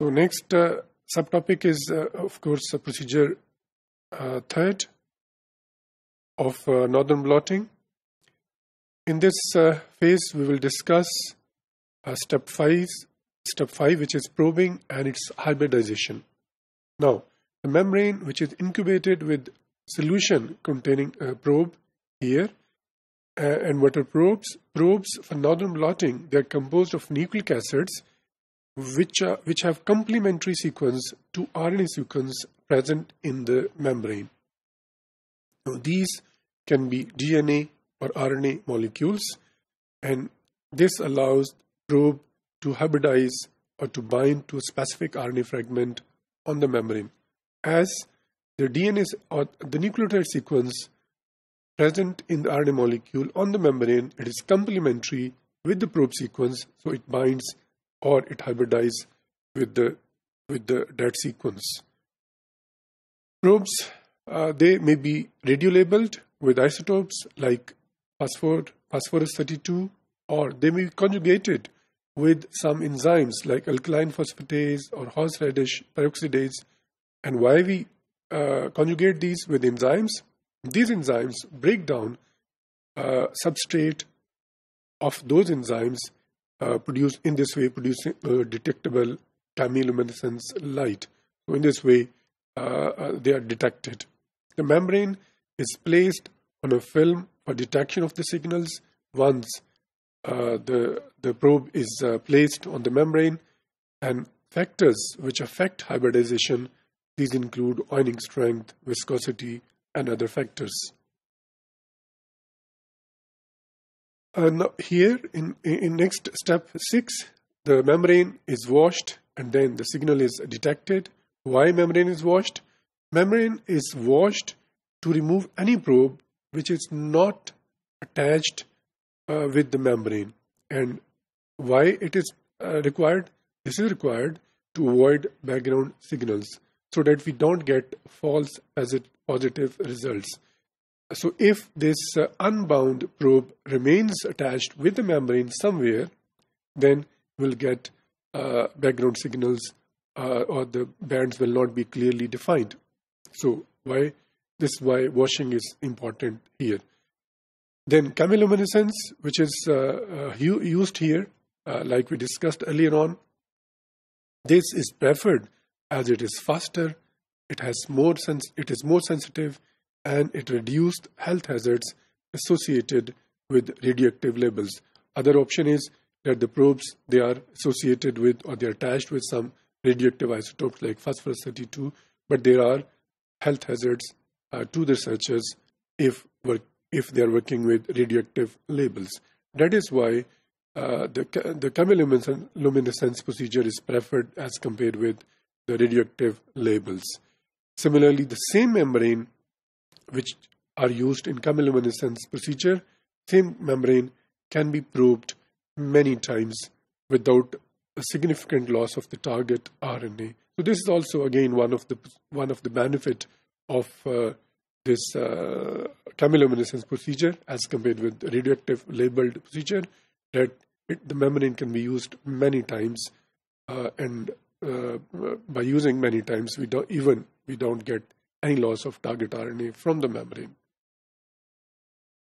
So next subtopic is, of course, procedure third of northern blotting. In this phase, we will discuss step 5, which is probing and its hybridization. Now, the membrane, which is incubated with solution containing a probe here, and what are probes? Probes for northern blotting, they are composed of nucleic acids which have complementary sequence to RNA sequence present in the membrane. Now, these can be DNA or RNA molecules, and this allows probe to hybridize or to bind to a specific RNA fragment on the membrane. As the DNA or the nucleotide sequence present in the RNA molecule on the membrane, it is complementary with the probe sequence, so it binds or it hybridizes with that sequence. Probes, they may be radiolabeled with isotopes like phosphorus 32, or they may be conjugated with some enzymes like alkaline phosphatase or horseradish peroxidase. And why we conjugate these with enzymes? These enzymes break down substrate of those enzymes producing detectable chemiluminescence light. So in this way, they are detected. The membrane is placed on a film for detection of the signals. Once the probe is placed on the membrane, and factors which affect hybridization, these include ionic strength, viscosity, and other factors. Now here in next step 6, the membrane is washed and then the signal is detected. Why membrane is washed? Membrane is washed to remove any probe which is not attached with the membrane. And why it is required? This is required to avoid background signals so that we don't get false positive results. So if this unbound probe remains attached with the membrane somewhere, then we'll get background signals or the bands will not be clearly defined. So this is why washing is important here. Then chemiluminescence, which is used here, like we discussed earlier on, this is preferred as it is faster, it is more sensitive, and it reduced health hazards associated with radioactive labels. Other option is that the probes, they are associated with or they are attached with some radioactive isotopes like phosphorus 32, but there are health hazards to the researchers if they are working with radioactive labels. That is why the chemiluminescence procedure is preferred as compared with the radioactive labels. Similarly, the same membrane which are used in chemiluminescence procedure, same membrane can be probed many times without a significant loss of the target RNA. So this is also again one of the benefit of this chemiluminescence procedure as compared with radioactive labeled procedure, that the membrane can be used many times, and by using many times we don't get any loss of target RNA from the membrane.